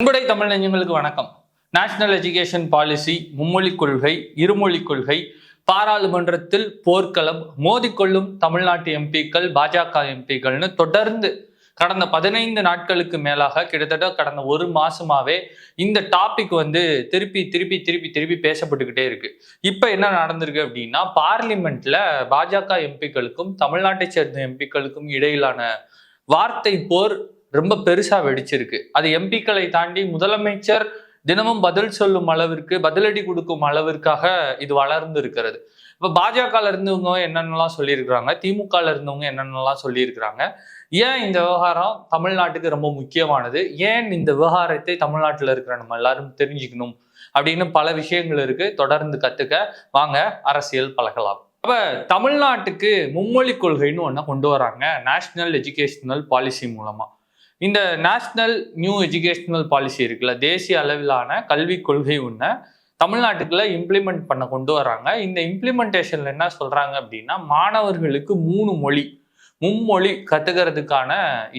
அன்புடை தமிழ் நெஞ்சங்களுக்கு வணக்கம். National education policy, மும்மொழிக் கொள்கை, இருமொழிக் கொள்கை, பாராளுமன்றத்தில் போர்க்களம், மோதிக்கொள்ளும் தமிழ்நாட்டு எம்பிக்கள், பாஜக எம்பிக்கள்னு தொடர்ந்து கடந்த 15 நாட்களுக்கு மேலாக கிட்டத்தட்ட கடந்த ஒரு மாசமாவே இந்த டாபிக் திருப்பி திருப்பி திருப்பி திருப்பி பேசப்பட்டுக்கிட்டே இருக்கு. இப்ப என்ன நடந்திருக்கு அப்படின்னா, பார்லிமெண்ட்ல பாஜக எம்பிக்களுக்கும் தமிழ்நாட்டை சேர்ந்த எம்பிக்களுக்கும் இடையிலான வார்த்தை போர் ரொம்ப பெருசா வெடிச்சிருக்கு. அது எம்பிக்களை தாண்டி முதலமைச்சர் தினமும் பதில் சொல்லும் அளவிற்கு, பதிலடி கொடுக்கும் அளவிற்காக இது வளர்ந்து இருக்கிறது. இப்ப பாஜகல இருந்தவங்க என்னென்னலாம் சொல்லியிருக்கிறாங்க, திமுகல இருந்தவங்க என்னென்னலாம் சொல்லியிருக்கிறாங்க, ஏன் இந்த விவகாரம் தமிழ்நாட்டுக்கு ரொம்ப முக்கியமானது, ஏன் இந்த விவகாரத்தை தமிழ்நாட்டில் இருக்கிற நம்ம எல்லாரும் தெரிஞ்சுக்கணும் அப்படின்னு பல விஷயங்கள் இருக்கு. தொடர்ந்து கத்துக்க வாங்க, அரசியல் பழகலாம். அப்ப தமிழ்நாட்டுக்கு மும்மொழி கொள்கைன்னு ஒண்ணு கொண்டு வராங்க நேஷனல் எஜுகேஷனல் பாலிசி மூலமா. இந்த நேஷனல் நியூ எஜுகேஷனல் பாலிசி இருக்குல்ல, தேசிய அளவிலான கல்விக் கொள்கை ஒண்ணு தமிழ்நாட்டுக்குள்ள இம்ப்ளிமெண்ட் பண்ண கொண்டு வராங்க. இந்த இம்ப்ளிமெண்டேஷன்ல என்ன சொல்றாங்க அப்படின்னா, மாணவர்களுக்கு 3 மொழி, மும்மொழி கத்துக்கிறதுக்கான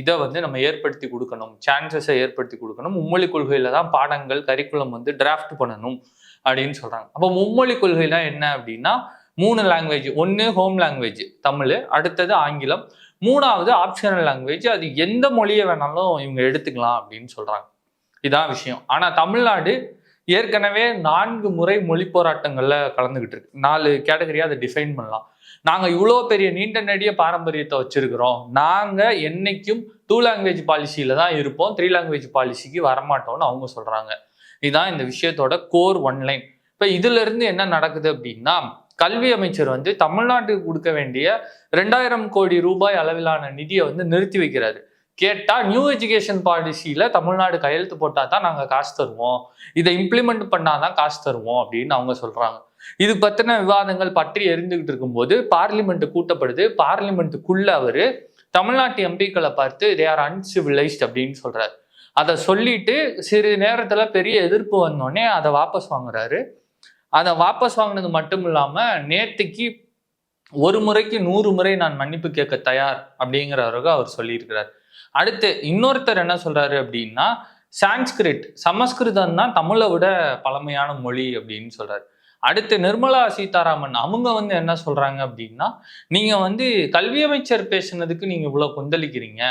இதை நம்ம ஏற்படுத்தி கொடுக்கணும், சான்சஸை ஏற்படுத்தி கொடுக்கணும். மும்மொழி கொள்கையில தான் பாடங்கள், கரிக்குலம் டிராஃப்ட் பண்ணணும் அப்படின்னு சொல்றாங்க. அப்போ மும்மொழி கொள்கைனா என்ன அப்படின்னா, 3 லாங்குவேஜ், ஒன்று ஹோம் லாங்குவேஜ் தமிழ், அடுத்தது ஆங்கிலம், 3வது ஆப்ஷனல் லாங்குவேஜ், அது எந்த மொழியை வேணாலும் இவங்க எடுத்துக்கலாம் அப்படின்னு சொல்றாங்க. இதான் விஷயம். ஆனா தமிழ்நாடு ஏற்கனவே 4 முறை மொழி போராட்டங்கள்ல கலந்துகிட்டு இருக்கு. 4 கேட்டகரியா அதை டிஃபைன் பண்ணலாம். நாங்க இவ்வளோ பெரிய நீண்ட நெடிய பாரம்பரியத்தை வச்சிருக்கிறோம், நாங்க என்னைக்கும் 2 லாங்குவேஜ் பாலிசியில தான் இருப்போம், 3 லாங்குவேஜ் பாலிசிக்கு வரமாட்டோம்னு அவங்க சொல்றாங்க. இதுதான் இந்த விஷயத்தோட கோர் ஒன்லைன். இப்ப இதுல இருந்து என்ன நடக்குது அப்படின்னா, கல்வி அமைச்சர் தமிழ்நாட்டுக்கு கொடுக்க வேண்டிய 2000 கோடி ரூபாய் அளவிலான நிதியை நிறுத்தி வைக்கிறாரு. கேட்டா நியூ எஜுகேஷன் பாலிசியில தமிழ்நாடு கையெழுத்து போட்டா தான் நாங்க காசு தருவோம், இதை இம்ப்ளிமெண்ட் பண்ணாதான் காசு தருவோம் அப்படின்னு அவங்க சொல்றாங்க. இது பத்தின விவாதங்கள் பற்றி எரிந்துகிட்டு இருக்கும்போது பார்லிமெண்ட் கூட்டப்படுது. பார்லிமெண்ட்டுக்குள்ள அவரு தமிழ்நாட்டு எம்பிக்களை பார்த்து தே ஆர் அன்சிவிலைஸ்ட் அப்படின்னு சொல்றாரு. அதை சொல்லிட்டு சிறிது நேரத்துல பெரிய எதிர்ப்பு வந்தோடனே அதை வாபஸ் வாங்குறாரு. அதை வாபஸ் வாங்கினது மட்டும் இல்லாம, நேற்றுக்கு 1 முறைக்கு 100 முறை நான் மன்னிப்பு கேட்க தயார் அப்படிங்கிறவருக்கு அவர் சொல்லியிருக்கிறார். அடுத்து இன்னொருத்தர் என்ன சொல்றாரு அப்படின்னா, சான்ஸ்கிரிட், சமஸ்கிருதம் தான் தமிழை விட பழமையான மொழி அப்படின்னு சொல்றாரு. அடுத்து நிர்மலா சீதாராமன் அவங்க என்ன சொல்றாங்க அப்படின்னா, நீங்க கல்வி அமைச்சர் பேசினதுக்கு நீங்க இவ்வளவு கொந்தளிக்கிறீங்க,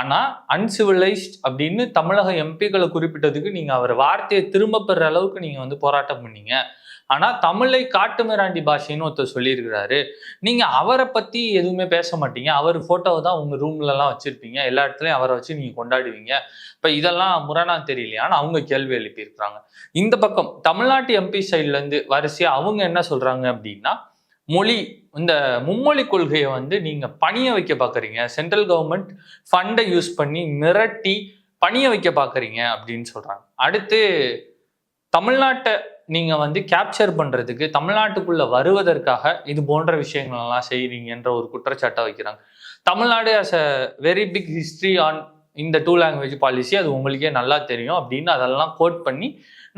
ஆனா அன்சிவிலைஸ்ட் அப்படின்னு தமிழக எம்பிக்களை குறிப்பிட்டதுக்கு நீங்க அவர் வார்த்தையை திரும்ப பெற அளவுக்கு நீங்க போராட்டம் பண்ணீங்க. ஆனா தமிழை காட்டு மிராண்டி பாஷைன்னு ஒருத்தர் சொல்லியிருக்கிறாரு, நீங்க அவரை பத்தி எதுவுமே பேச மாட்டீங்க, அவர் போட்டோவை தான் உங்க ரூம்ல எல்லாம் வச்சிருப்பீங்க, எல்லா இடத்துலயும் அவரை வச்சு நீங்க கொண்டாடுவீங்க, இப்ப இதெல்லாம் முரணா தெரியலையான்னு அவங்க கேள்வி எழுப்பி இருக்கிறாங்க. இந்த பக்கம் தமிழ்நாட்டு எம்பி சைட்ல இருந்து வரிசையா அவங்க என்ன சொல்றாங்க அப்படின்னா, மொழி, இந்த மும்மொழி கொள்கையை நீங்க பணிய வைக்க பாக்குறீங்க, சென்ட்ரல் கவர்மெண்ட் ஃபண்டை யூஸ் பண்ணி மிரட்டி பணிய வைக்க பாக்குறீங்க அப்படின்னு சொல்றாங்க. அடுத்து தமிழ்நாட்டை நீங்க கேப்சர் பண்றதுக்கு, தமிழ்நாட்டுக்குள்ள வருவதற்காக இது போன்ற விஷயங்கள் எல்லாம் செய்றீங்கன்ற ஒரு குற்றச்சாட்டை வைக்கிறாங்க. Tamil Nadu has a very big history on இந்த 2 லாங்குவேஜ் பாலிசி, அது உங்களுக்கே நல்லா தெரியும் அப்படின்னு அதெல்லாம் கோட் பண்ணி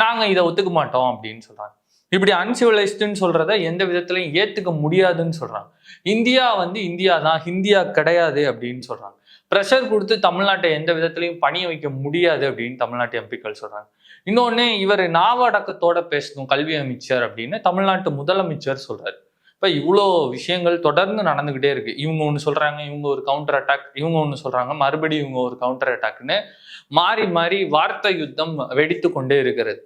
நாங்க இதை ஒத்துக்க மாட்டோம் அப்படின்னு சொல்றாங்க. இப்படி அன்சிவிலைஸ்டுன்னு சொல்றத எந்த விதத்திலையும் ஏத்துக்க முடியாதுன்னு சொல்றாங்க. இந்தியா இந்தியா தான், இந்தியா கிடையாது அப்படின்னு சொல்றாங்க. ப்ரெஷர் கொடுத்து தமிழ்நாட்டை எந்த விதத்திலையும் பணிய வைக்க முடியாது அப்படின்னு தமிழ்நாட்டு எம்பிக்கள் சொல்றாங்க. இன்னொன்னு, இவர் நாவடக்கத்தோட பேசணும் கல்வி அமைச்சர் அப்படின்னு தமிழ்நாட்டு முதலமைச்சர் சொல்றாரு. இப்ப இவ்வளோ விஷயங்கள் தொடர்ந்து நடந்துகிட்டே இருக்கு. இவங்க ஒண்ணு சொல்றாங்க, இவங்க ஒரு கவுண்டர் அட்டாக், இவங்க ஒண்ணு சொல்றாங்க, மறுபடியும் இவங்க ஒரு கவுண்டர் அட்டாக்னு மாறி மாறி வார்த்தை யுத்தம் வெடித்து கொண்டே இருக்கிறது.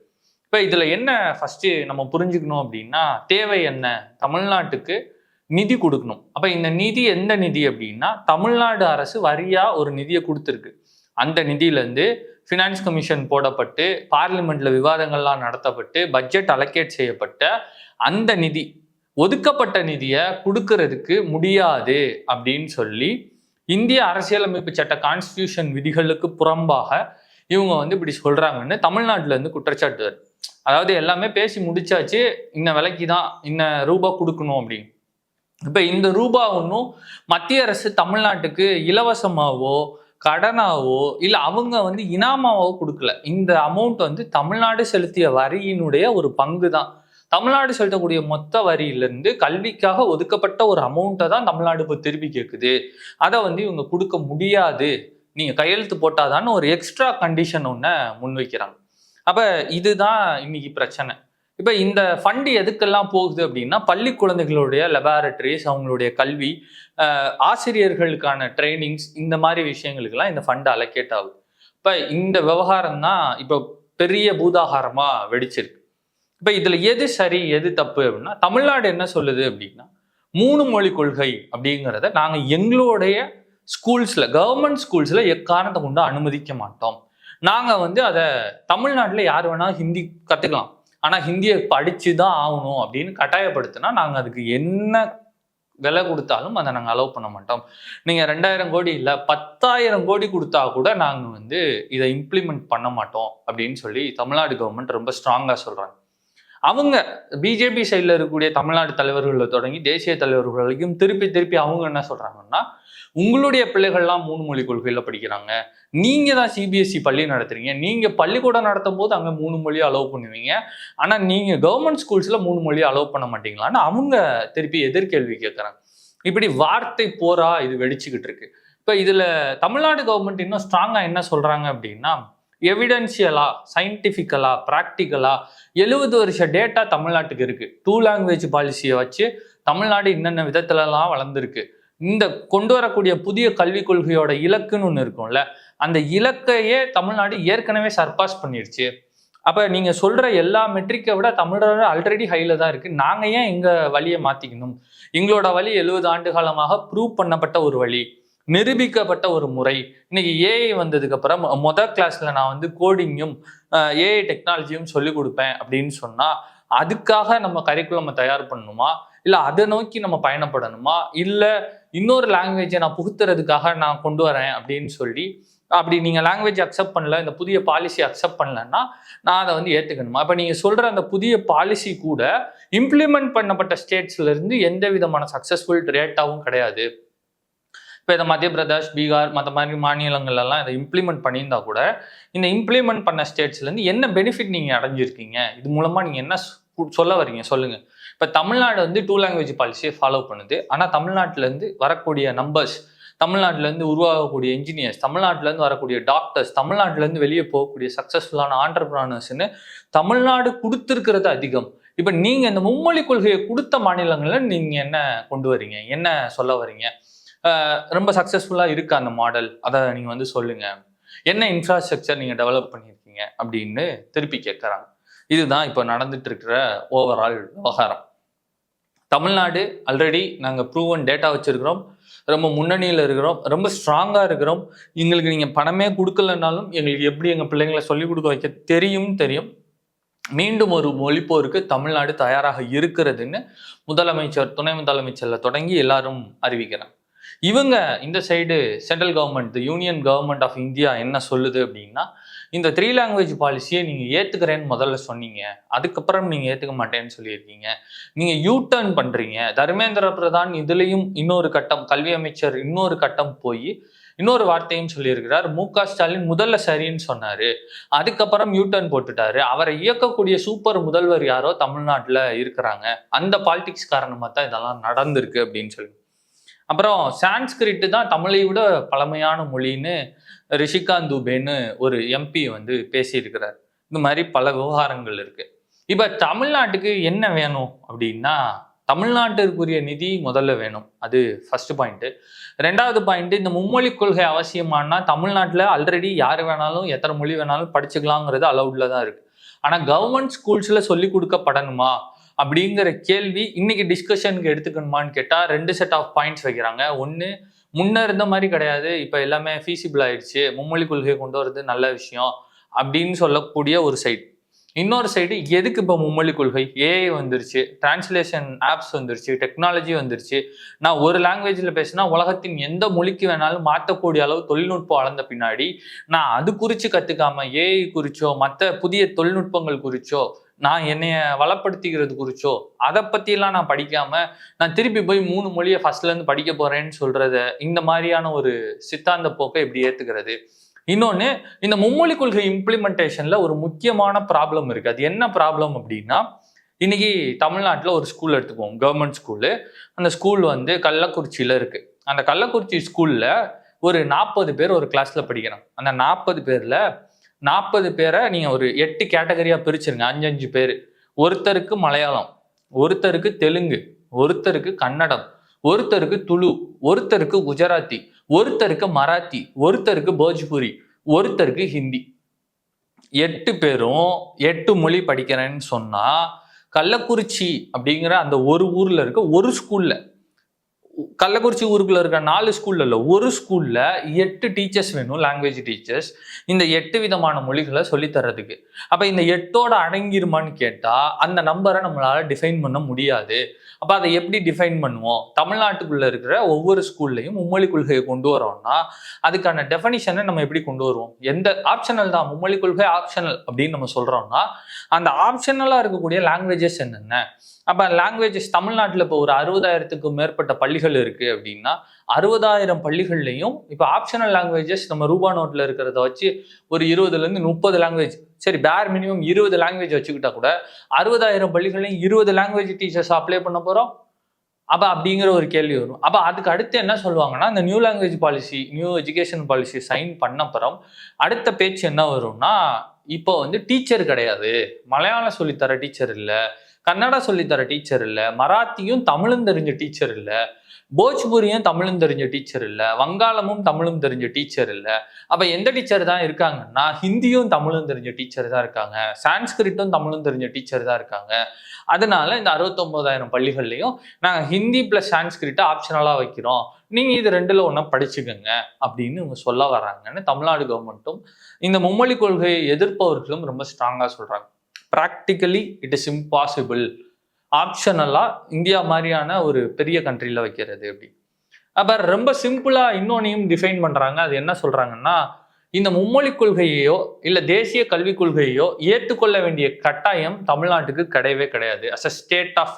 இப்ப இதுல என்ன ஃபர்ஸ்ட் நம்ம புரிஞ்சுக்கணும் அப்படின்னா, தேவை என்ன, தமிழ்நாட்டுக்கு நிதி கொடுக்கணும். அப்ப இந்த நிதி எந்த நிதி அப்படின்னா, தமிழ்நாடு அரசு வரியா ஒரு நிதியை கொடுத்துருக்கு. அந்த நிதியில இருந்து ஃபினான்ஸ் கமிஷன் போடப்பட்டு பார்லிமெண்ட்ல விவாதங்கள்லாம் நடத்தப்பட்டு பட்ஜெட் அலோகேட் செய்யப்பட்ட அந்த நிதி, ஒதுக்கப்பட்ட நிதியை கொடுக்கறதுக்கு முடியாது அப்படின்னு சொல்லி இந்திய அரசியலமைப்பு சட்ட கான்ஸ்டிடியூஷன் விதிகளுக்கு புறம்பாக இவங்க இப்படி சொல்றாங்கன்னு தமிழ்நாட்டுல இருந்து குற்றச்சாட்டு வருது. அதாவது எல்லாமே பேசி முடிச்சாச்சு, இன்ன விலைக்கு தான் இன்ன ரூபா கொடுக்கணும் அப்படின்னு. இப்ப இந்த ரூபா ஒன்றும் மத்திய அரசு தமிழ்நாட்டுக்கு இலவசமாவோ கடனாவோ இல்ல அவங்க இனாமாவோ கொடுக்கல. இந்த அமௌண்ட் தமிழ்நாடு செலுத்திய வரியினுடைய ஒரு பங்கு தான். தமிழ்நாடு செலுத்தக்கூடிய மொத்த வரியிலிருந்து கல்விக்காக ஒதுக்கப்பட்ட ஒரு அமௌண்ட்டை தான் தமிழ்நாடு இப்போ திருப்பி கேட்குது. அதை இவங்க கொடுக்க முடியாது, நீங்க கையெழுத்து போட்டாதான்னு ஒரு எக்ஸ்ட்ரா கண்டிஷன் ஒன்றை முன்வைக்கிறாங்க. அப்ப இதுதான் இன்னைக்கு பிரச்சனை. இப்ப இந்த ஃபண்டு எதுக்கெல்லாம் போகுது அப்படின்னா, பள்ளி குழந்தைகளுடைய லெபார்டரிஸ், அவங்களுடைய கல்வி, ஆசிரியர்களுக்கான ட்ரைனிங்ஸ், இந்த மாதிரி விஷயங்களுக்கெல்லாம் இந்த ஃபண்ட் அலோகேட் ஆகுது. இப்ப இந்த விவகாரம் தான் இப்போ பெரிய பூதாகாரமா வெடிச்சிருக்கு. இப்ப இதுல எது சரி எது தப்பு அப்படின்னா, தமிழ்நாடு என்ன சொல்லுது அப்படின்னா, 3 மொழி கொள்கை அப்படிங்கிறத நாங்க எங்களுடைய ஸ்கூல்ஸ்ல, கவர்மெண்ட் ஸ்கூல்ஸ்ல எக்காரணத்தை கொண்டு அனுமதிக்க மாட்டோம். நாங்க அதை தமிழ்நாட்டுல யார் வேணாலும் ஹிந்தி கத்துக்கலாம், ஆனா ஹிந்தியை படிச்சுதான் ஆகணும் அப்படின்னு கட்டாயப்படுத்தினா நாங்க அதுக்கு என்ன விலை கொடுத்தாலும் அதை நாங்கள் அலோவ் பண்ண மாட்டோம். நீங்க 2000 கோடி இல்லை 10,000 கோடி கொடுத்தா கூட நாங்க இதை இம்ப்ளிமெண்ட் பண்ண மாட்டோம் அப்படின்னு சொல்லி தமிழ்நாடு கவர்மெண்ட் ரொம்ப ஸ்ட்ராங்கா சொல்றாங்க. அவங்க பிஜேபி சைடில் இருக்கக்கூடிய தமிழ்நாடு தலைவர்களை தொடங்கி தேசிய தலைவர்கள் வரைக்கும் திருப்பி அவங்க என்ன சொல்றாங்கன்னா, உங்களுடைய பிள்ளைகள்லாம் 3 மொழி கொள்கையில படிக்கிறாங்க, நீங்க தான் சிபிஎஸ்இ பள்ளி நடத்துறீங்க, நீங்க பள்ளிக்கூடம் நடத்தும் போது அங்க 3 மொழியை அலோவ் பண்ணுவீங்க, ஆனா நீங்க கவர்மெண்ட் ஸ்கூல்ஸ்ல 3 மொழியை அலோவ் பண்ண மாட்டீங்களான்னு அவங்க திருப்பி எதிர்கேள்வி கேட்கறாங்க. இப்படி வார்த்தை போரா இது வெடிச்சுக்கிட்டு இருக்கு. இப்ப இதுல தமிழ்நாடு கவர்மெண்ட் இன்னும் ஸ்ட்ராங்கா என்ன சொல்றாங்க அப்படின்னா, எவிடென்சியலா, சயின்டிபிக்கலா, பிராக்டிக்கலா 70 வருஷ டேட்டா தமிழ்நாட்டுக்கு இருக்கு. 2 லாங்குவேஜ் பாலிசியை வச்சு தமிழ்நாடு என்னென்ன விதத்துலலாம் வளர்ந்துருக்கு, இந்த கொண்டு வரக்கூடிய புதிய கல்விக் கொள்கையோட இலக்குன்னு ஒன்று இருக்கும்ல, அந்த இலக்கையே தமிழ்நாடு ஏற்கனவே சர்பாஸ் பண்ணிருச்சு. அப்ப நீங்க சொல்ற எல்லா மெட்ரிக்கை விட தமிழோட ஆல்ரெடி ஹைல தான் இருக்கு. நாங்க ஏன் எங்க வழியை மாத்திக்கணும்? எங்களோட வழி 70 ஆண்டு காலமாக ப்ரூவ் பண்ணப்பட்ட ஒரு வழி, நிரூபிக்கப்பட்ட ஒரு முறை. இன்னைக்கு ஏஐ வந்ததுக்கு அப்புறம் முதல் கிளாஸ்ல நான் கோடிங்கும் ஏஐ டெக்னாலஜியும் சொல்லி கொடுப்பேன் அப்படின்னு சொன்னா, அதுக்காக நம்ம கரிக்குலமை தயார் பண்ணணுமா, இல்ல அதை நோக்கி நம்ம பயணப்படணுமா, இல்ல இன்னொரு லாங்குவேஜை நான் புகுத்துறதுக்காக நான் கொண்டு வரேன் அப்படின்னு சொல்லி, அப்படி நீங்க லாங்குவேஜ் அக்செப்ட் பண்ணல, இந்த புதிய பாலிசி அக்செப்ட் பண்ணலன்னா நான் அதை ஏத்துக்கணுமா? அப்ப நீங்க சொல்ற அந்த புதிய பாலிசி கூட இம்ப்ளிமெண்ட் பண்ணப்பட்ட ஸ்டேட்ஸ்ல இருந்து எந்த விதமான சக்சஸ்ஃபுல் ரேட்டாவும் கிடையாது. இப்போ இதை மத்திய பிரதேஷ், பீகார் மற்ற மாதிரி மாநிலங்கள்லாம் இதை இம்ப்ளிமெண்ட் பண்ணியிருந்தா கூட, இந்த இம்ப்ளிமெண்ட் பண்ண ஸ்டேட்ஸ்லேருந்து என்ன பெனிஃபிட் நீங்கள் அடைஞ்சிருக்கீங்க, இது மூலமாக நீங்கள் என்ன சொல்ல வரீங்க சொல்லுங்கள். இப்போ தமிழ்நாடு 2 லாங்குவேஜ் பாலிசியை ஃபாலோ பண்ணுது, ஆனால் தமிழ்நாட்டிலேருந்து வரக்கூடிய நம்பர்ஸ், தமிழ்நாட்டிலேருந்து உருவாகக்கூடிய இன்ஜினியர்ஸ், தமிழ்நாட்டிலேருந்து வரக்கூடிய டாக்டர்ஸ், தமிழ்நாட்டிலேருந்து வெளியே போகக்கூடிய சக்ஸஸ்ஃபுல்லான ஆண்டர்பிரனர்ஸ்ன்னு தமிழ்நாடு கொடுத்துருக்கிறது அதிகம். இப்போ நீங்கள் இந்த மும்மொழி கொள்கையை கொடுத்த மாநிலங்களில் நீங்கள் என்ன கொண்டு வரீங்க, என்ன சொல்ல வரீங்க? ரொம்ப சக்ஸஸ்ஃபுல்லாக இருக்கு அந்த மாடல், அதை நீங்கள் சொல்லுங்க, என்ன இன்ஃப்ராஸ்ட்ரக்சர் நீங்கள் டெவலப் பண்ணியிருக்கீங்க அப்படின்னு திருப்பி கேட்குறாங்க. இதுதான் இப்போ நடந்துட்டு இருக்கிற ஓவரால் விவகாரம். தமிழ்நாடு ஆல்ரெடி நாங்கள் ப்ரூவன் டேட்டா வச்சிருக்கிறோம், ரொம்ப முன்னணியில் இருக்கிறோம், ரொம்ப ஸ்ட்ராங்காக இருக்கிறோம். எங்களுக்கு நீங்கள் பணமே கொடுக்கலனாலும் எங்களுக்கு எப்படி எங்கள் பிள்ளைங்களை சொல்லிக் கொடுக்க வைக்க தெரியும். மீண்டும் ஒரு மொழிப்போருக்கு தமிழ்நாடு தயாராக இருக்கிறதுன்னு முதலமைச்சர், துணை முதலமைச்சர்ல தொடங்கி எல்லாரும் அறிவிக்கிறாங்க. இவங்க இந்த side central government, union government of India என்ன சொல்லுது அப்படின்னா, இந்த 3 லாங்குவேஜ் பாலிசியை நீங்க ஏத்துக்கிறேன்னு முதல்ல சொன்னீங்க, அதுக்கப்புறம் நீங்க ஏத்துக்க மாட்டேன்னு சொல்லியிருக்கீங்க, நீங்க யூ டர்ன் பண்றீங்க. தர்மேந்திர பிரதான் இதுலயும் இன்னொரு கட்டம், கல்வி அமைச்சர் இன்னொரு கட்டம் போய் இன்னொரு வார்த்தையும் சொல்லியிருக்கிறார். மு.க. ஸ்டாலின் முதல்ல சரின்னு சொன்னாரு, அதுக்கப்புறம் யூ டர்ன் போட்டுட்டாரு, அவரை இயக்கக்கூடிய சூப்பர் முதல்வர் யாரோ தமிழ்நாட்டுல இருக்கிறாங்க, அந்த பாலிடிக்ஸ் காரணமா தான் இதெல்லாம் நடந்திருக்கு அப்படின்னு சொல்லி. அப்புறம் சான்ஸ்கிரிட் தான் தமிழை விட பழமையான மொழின்னு ரிஷிகாந்த் துபேன்னு ஒரு எம்பி பேசியிருக்கிறார். இந்த மாதிரி பல விவகாரங்கள் இருக்கு. இப்ப தமிழ்நாட்டுக்கு என்ன வேணும் அப்படின்னா, தமிழ்நாட்டிற்குரிய நிதி முதல்ல வேணும், அது ஃபர்ஸ்ட் பாயிண்ட். 2வது பாயிண்ட், இந்த மும்மொழி கொள்கை அவசியமானா தமிழ்நாட்டில் ஆல்ரெடி யார் வேணாலும் எத்தனை மொழி வேணாலும் படிச்சுக்கலாங்கிறது அலௌட்ல தான் இருக்கு. ஆனா கவர்மெண்ட் ஸ்கூல்ஸ்ல சொல்லி கொடுக்கப்படணுமா அப்படிங்கிற கேள்வி இன்னைக்கு டிஸ்கஷனுக்கு எடுத்துக்கணுமான்னு கேட்டால் 2 செட் ஆஃப் பாயிண்ட்ஸ் வைக்கிறாங்க. ஒன்று, முன்ன இருந்த மாதிரி கிடையாது, இப்போ எல்லாமே ஃபீஸிபிள் ஆயிடுச்சு, மும்மொழி கொள்கையை கொண்டு வரது நல்ல விஷயம் அப்படின்னு சொல்லக்கூடிய ஒரு சைடு. இன்னொரு சைடு, எதுக்கு இப்போ மும்மொழி கொள்கை, ஏஐ வந்துருச்சு, டிரான்ஸ்லேஷன் ஆப்ஸ் வந்துருச்சு, டெக்னாலஜி வந்துருச்சு, நான் ஒரு லாங்குவேஜில் பேசினா உலகத்தின் எந்த மொழிக்கு வேணாலும் மாற்றக்கூடிய அளவு தொழில்நுட்பம் வளர்ந்த பின்னாடி நான் அது குறித்து கற்றுக்காம ஏஐ குறிச்சோ மற்ற புதிய தொழில்நுட்பங்கள் குறிச்சோ நான் என்னைய வளப்படுத்திக்கிறது குறிச்சோ அதை பற்றியெல்லாம் நான் படிக்காம நான் திருப்பி போய் 3 மொழியை ஃபர்ஸ்ட்லேருந்து படிக்க போகிறேன்னு சொல்கிறத, இந்த மாதிரியான ஒரு சித்தாந்த போக்கை எப்படி ஏற்றுக்கிறது? இன்னொன்று, இந்த மும்மொழி கொள்கை இம்ப்ளிமெண்டேஷனில் ஒரு முக்கியமான ப்ராப்ளம் இருக்குது. அது என்ன ப்ராப்ளம் அப்படின்னா, இன்னைக்கு தமிழ்நாட்டில் ஒரு ஸ்கூல் எடுத்துக்குவோம், கவர்மெண்ட் ஸ்கூலு. அந்த ஸ்கூல் கள்ளக்குறிச்சியில் இருக்குது. அந்த கள்ளக்குறிச்சி ஸ்கூலில் ஒரு 40 பேர் ஒரு கிளாஸ்ல படிக்கிறாங்க. அந்த 40 பேர்ல 40 பேரை நீங்க ஒரு 8 கேட்டகரியா பிரிச்சிருங்க. 5 பேர். ஒருத்தருக்கு மலையாளம், ஒருத்தருக்கு தெலுங்கு, ஒருத்தருக்கு கன்னடம், ஒருத்தருக்கு துளு, ஒருத்தருக்கு குஜராத்தி, ஒருத்தருக்கு மராத்தி, ஒருத்தருக்கு போஜ்பூரி, ஒருத்தருக்கு ஹிந்தி. 8 பேரும் 8 மொழி படிக்கிறேன்னு சொன்னா கள்ளக்குறிச்சி அப்படிங்கிற அந்த ஒரு ஊர்ல இருக்க ஒரு ஸ்கூல்ல, கள்ளக்குறிச்சி ஊருக்குள்ள இருக்க 4 ஸ்கூல்ல இல்ல, ஒரு ஸ்கூல்ல 8 டீச்சர்ஸ் வேணும், லாங்குவேஜ் டீச்சர்ஸ். இந்த 8 விதமான மொழிகளை சொல்லி தர்றதுக்கு. அப்ப இந்த 8ஓட அடங்கிருமான்னு கேட்டா அந்த நம்பரை நம்மளால டிஃபைன் பண்ண முடியாது. அப்ப அதை எப்படி டிஃபைன் பண்ணுவோம்? தமிழ்நாட்டுக்குள்ள இருக்கிற ஒவ்வொரு ஸ்கூல்லையும் மும்மொழி கொள்கையை கொண்டு வரோம்னா அதுக்கான டெஃபனிஷனை நம்ம எப்படி கொண்டு வருவோம்? எந்த ஆப்ஷனல் தான், மும்மொழி கொள்கை ஆப்ஷனல் அப்படின்னு நம்ம சொல்றோம்னா அந்த ஆப்ஷனலா இருக்கக்கூடிய லாங்குவேஜஸ் என்னென்ன? அப்ப லாங்குவேஜஸ் தமிழ்நாட்டில் இப்போ ஒரு 60,000க்கும் மேற்பட்ட பள்ளிகள் இருக்கு அப்படின்னா 60,000 பள்ளிகள்லையும் இப்போ ஆப்ஷனல் லாங்குவேஜஸ் நம்ம ரூபா நோட்ல இருக்கிறத வச்சு ஒரு 20லேருந்து 30 லாங்குவேஜ், சரி பேர் மினிமம் 20 லாங்குவேஜ் வச்சுக்கிட்டா கூட 60,000 பள்ளிகளையும் 20 லாங்குவேஜ் டீச்சர்ஸ் அப்ளை பண்ண போறோம். அப்ப அப்படிங்கிற ஒரு கேள்வி வரும். அப்ப அதுக்கு அடுத்து என்ன சொல்லுவாங்கன்னா, இந்த new language policy, new education policy sign பண்ணப்புறம் அடுத்த பேச்சு என்ன வரும்னா, இப்போ டீச்சர் கிடையாது, மலையாளம் சொல்லித்தர டீச்சர் இல்ல, கன்னடா சொல்லித்தர டீச்சர் இல்ல, மராத்தியும் தமிழும் தெரிஞ்ச டீச்சர் இல்ல, போஜ்பூரியும் தமிழும் தெரிஞ்ச டீச்சர் இல்ல, வங்காளமும் தமிழும் தெரிஞ்ச டீச்சர் இல்ல. அப்ப எந்த டீச்சர் தான் இருக்காங்கன்னா ஹிந்தியும் தமிழும் தெரிஞ்ச டீச்சர் தான் இருக்காங்க, சான்ஸ்கிரிட்டும் தமிழும் தெரிஞ்ச டீச்சர் தான் இருக்காங்க. அதனால இந்த 69,000 பள்ளிகள்லையும் நாங்க ஹிந்தி பிளஸ் சான்ஸ்கிரிட்டை ஆப்ஷனலா வைக்கிறோம், நீங்க இது 2ல ஒண்ணா படிச்சுக்கோங்க அப்படின்னு இவங்க சொல்ல வர்றாங்கன்னு தமிழ்நாடு கவர்மெண்ட்டும் இந்த மும்மொழி கொள்கையை எதிர்ப்பவர்களும் ரொம்ப ஸ்ட்ராங்கா சொல்றாங்க. ப்ராக்டிக்கலி இட் இஸ் இம்பாசிபிள் ஆப்ஷனலா இந்தியா மாதிரியான ஒரு பெரிய கண்ட்ரில வைக்கிறது அப்படி. அப்ப ரொம்ப சிம்பிளா இன்னொன்னையும் டிஃபைன் பண்றாங்க. அது என்ன சொல்றாங்கன்னா, இந்த மும்மொழி கொள்கையோ இல்ல தேசிய கல்விக் கொள்கையோ ஏற்றுக்கொள்ள வேண்டிய கட்டாயம் தமிழ்நாட்டுக்கு கிடையவே கிடையாது as a state of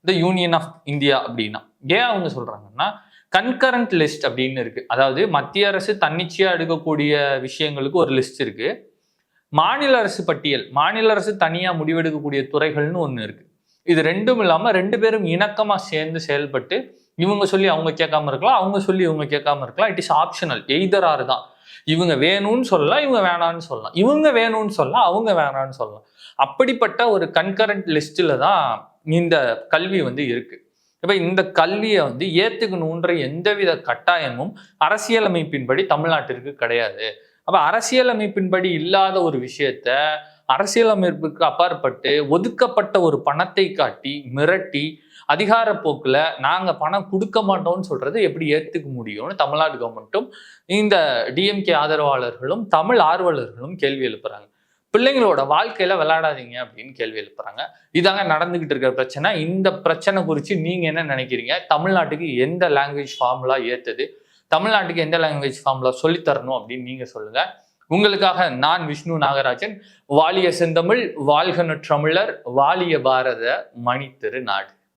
the union of India அப்படின்னா. ஏன் அவங்க சொல்றாங்கன்னா, கன்கரண்ட் லிஸ்ட் அப்படின்னு இருக்கு. அதாவது மத்திய அரசு தன்னிச்சையா எடுக்கக்கூடிய விஷயங்களுக்கு ஒரு லிஸ்ட் இருக்கு, மாநில அரசு பட்டியல், மாநில அரசு தனியா முடிவெடுக்கக்கூடிய துறைகள்னு ஒண்ணு இருக்கு. இது ரெண்டும் இல்லாம 2 பேரும் இணக்கமா சேர்ந்து செயல்பட்டு இவங்க சொல்லி அவங்க கேட்காம இருக்கலாம், அவங்க சொல்லி இவங்க கேட்காம இருக்கலாம். It is optional, either R தான். இவங்க வேணும்னு சொல்லலாம், இவங்க வேணான்னு சொல்லலாம், இவங்க வேணும்னு சொல்லலாம், அவங்க வேணான்னு சொல்லலாம். அப்படிப்பட்ட ஒரு கன்கரண்ட் லிஸ்ட்ல தான் இந்த கல்வி இருக்கு. இப்ப இந்த கல்வியை ஏத்துக்கணுன்ற எந்தவித கட்டாயமும் அரசியலமைப்பின்படி தமிழ்நாட்டிற்கு கிடையாது. அப்ப அரசியலமைப்பின்படி இல்லாத ஒரு விஷயத்த அரசியலமைப்புக்கு அப்பாற்பட்டு ஒதுக்கப்பட்ட ஒரு பணத்தை காட்டி மிரட்டி அதிகார போக்குல நாங்க பணம் கொடுக்க மாட்டோம்னு சொல்றது எப்படி ஏத்துக்க முடியும்னு தமிழ்நாடு கவர்மெண்ட்டும் இந்த டிஎம்கே ஆதரவாளர்களும் தமிழ் ஆர்வலர்களும் கேள்வி எழுப்புறாங்க. பிள்ளைங்களோட வாழ்க்கையில விளையாடாதீங்க அப்படின்னு கேள்வி எழுப்புறாங்க. இதாங்க நடந்துகிட்டு இருக்கிற பிரச்சனை. இந்த பிரச்சனை குறித்து நீங்க என்ன நினைக்கிறீங்க? தமிழ்நாட்டுக்கு எந்த லாங்குவேஜ் ஃபார்முலா ஏத்துது, தமிழ்நாட்டுக்கு எந்த லாங்குவேஜ் ஃபார்முலா சொல்லித்தரணும் அப்படின்னு நீங்க சொல்லுங்க. உங்களுக்காக நான் விஷ்ணு நாகராஜன். வாழிய செந்தமிழ், வாழ்க நற்றமிழர், வாழிய பாரத மணி திருநாடு.